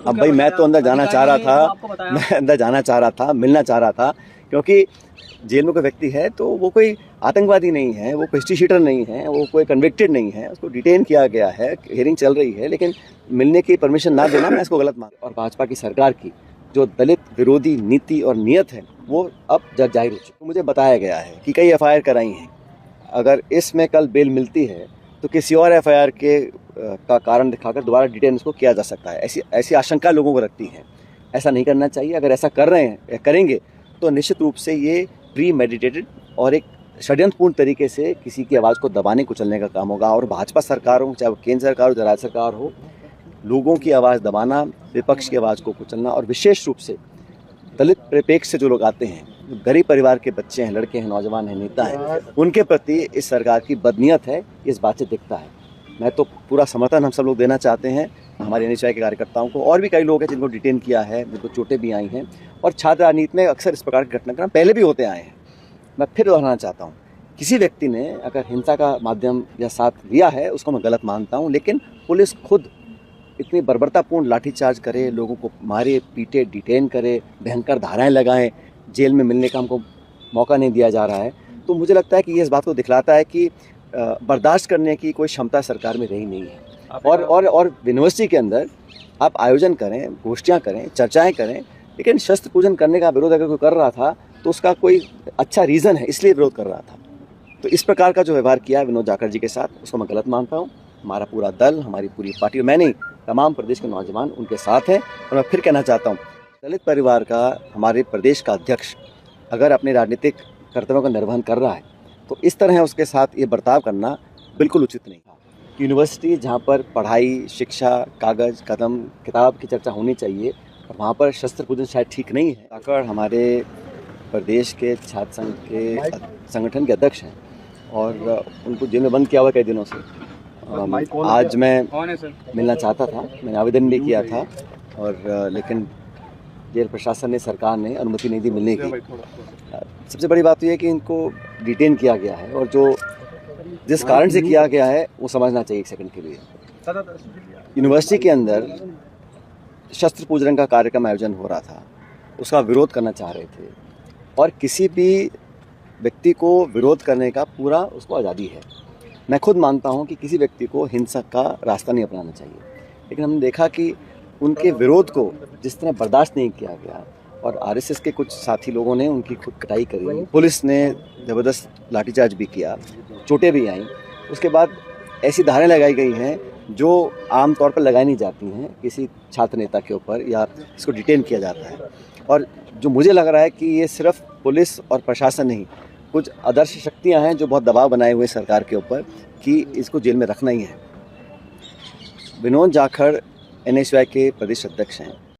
अब भाई मैं तो अंदर जाना चाह रहा था, मैं अंदर जाना चाह रहा था, मिलना चाह रहा था, क्योंकि जेल में कोई व्यक्ति है तो वो कोई आतंकवादी नहीं है, वो कोई हिस्ट्री शीटर नहीं है, वो कोई कन्विक्टेड नहीं है, उसको डिटेन किया गया है, हियरिंग चल रही है, लेकिन मिलने की परमिशन ना देना मैं इसको गलत मानता हूं। और भाजपा की सरकार की जो दलित विरोधी नीति और नियत है वो अब जग जाहिर हो चुकी है। मुझे बताया गया है कि कई FIR कराई हैं, अगर इसमें कल बेल मिलती है तो किसी और FIR के का कारण दिखाकर दोबारा डिटेन उसको किया जा सकता है। ऐसी आशंका लोगों को रखती है। ऐसा नहीं करना चाहिए। अगर ऐसा कर रहे हैं या करेंगे तो निश्चित रूप से ये प्री मेडिटेटेड और एक षड्यंत्रपूर्ण तरीके से किसी की आवाज़ को दबाने कुचलने का काम होगा। और भाजपा सरकार हो, चाहे वो केंद्र सरकार हो, चाहे राज्य सरकार हो, लोगों की आवाज़ दबाना, विपक्ष की आवाज़ को कुचलना और विशेष रूप से दलित परिप्रेक्ष्य से जो लोग आते हैं, जो गरीब परिवार के बच्चे हैं, लड़के हैं, नौजवान हैं, नेता हैं, उनके प्रति इस सरकार की बदनीयत है, इस बात से दिखता है। मैं तो पूरा समर्थन हम सब लोग देना चाहते हैं हमारे NHI के कार्यकर्ताओं को। और भी कई लोग हैं जिनको डिटेन किया है, जिनको चोटें भी आई हैं, और छात्र राजनीति में अक्सर इस प्रकार के घटनाक्रम पहले भी होते आए हैं। मैं फिर दोहराना चाहता हूँ, किसी व्यक्ति ने अगर हिंसा का माध्यम या साथ लिया है उसको मैं गलत मानता हूँ, लेकिन पुलिस खुद इतनी बर्बरतापूर्ण लाठीचार्ज करे, लोगों को मारे पीटे, डिटेन करे, भयंकर धाराएं लगाएं, जेल में मिलने का हमको मौका नहीं दिया जा रहा है, तो मुझे लगता है कि ये इस बात को दिखलाता है कि बर्दाश्त करने की कोई क्षमता सरकार में रही नहीं है। और यूनिवर्सिटी के अंदर आप आयोजन करें, गोष्ठियाँ करें, चर्चाएँ करें, लेकिन शस्त्र पूजन करने का विरोध अगर कोई कर रहा था तो उसका कोई अच्छा रीज़न है, इसलिए विरोध कर रहा था। तो इस प्रकार का जो व्यवहार किया है विनोद जाखड़ जी के साथ, उसको मैं गलत मानता हूँ। हमारा पूरा दल, हमारी पूरी पार्टी, मैं नहीं, तमाम प्रदेश के नौजवान उनके साथ हैं। और मैं फिर कहना चाहता हूँ, दलित परिवार का हमारे प्रदेश का अध्यक्ष अगर अपने राजनीतिक कर्तव्यों का निर्वहन कर रहा है तो इस तरह उसके साथ ये बर्ताव करना बिल्कुल उचित नहीं। यूनिवर्सिटी जहाँ पर पढ़ाई, शिक्षा, कागज़, कदम, किताब की चर्चा होनी चाहिए, और वहाँ पर शस्त्र पूजन शायद ठीक नहीं है। जाखड़ हमारे प्रदेश के छात्र संघ के संगठन के अध्यक्ष हैं और उनको जेल में बंद किया हुआ कई दिनों से। आज मैं मिलना चाहता था, मैंने आवेदन भी किया था, और लेकिन जेल प्रशासन ने, सरकार ने अनुमति नहीं दी मिलने की। सबसे बड़ी बात तो ये है कि इनको डिटेन किया गया है, और जो जिस कारण से किया गया है वो समझना चाहिए एक सेकंड के लिए। यूनिवर्सिटी के अंदर शस्त्र पूजन का कार्यक्रम आयोजन हो रहा था, उसका विरोध करना चाह रहे थे, और किसी भी व्यक्ति को विरोध करने का पूरा उसको आज़ादी है। मैं खुद मानता हूं कि किसी व्यक्ति को हिंसा का रास्ता नहीं अपनाना चाहिए, लेकिन हमने देखा कि उनके विरोध को जिस तरह बर्दाश्त नहीं किया गया, और RSS के कुछ साथी लोगों ने उनकी खुद कटाई करी, पुलिस ने ज़बरदस्त लाठीचार्ज भी किया, चोटें भी आईं। उसके बाद ऐसी धाराएं लगाई गई हैं जो आमतौर पर लगाई नहीं जाती हैं किसी छात्र नेता के ऊपर, या इसको डिटेन किया जाता है। और जो मुझे लग रहा है कि ये सिर्फ पुलिस और प्रशासन नहीं, कुछ आदर्श शक्तियां हैं जो बहुत दबाव बनाए हुए सरकार के ऊपर कि इसको जेल में रखना ही है। विनोद जाखड़ NHI के प्रदेश अध्यक्ष हैं।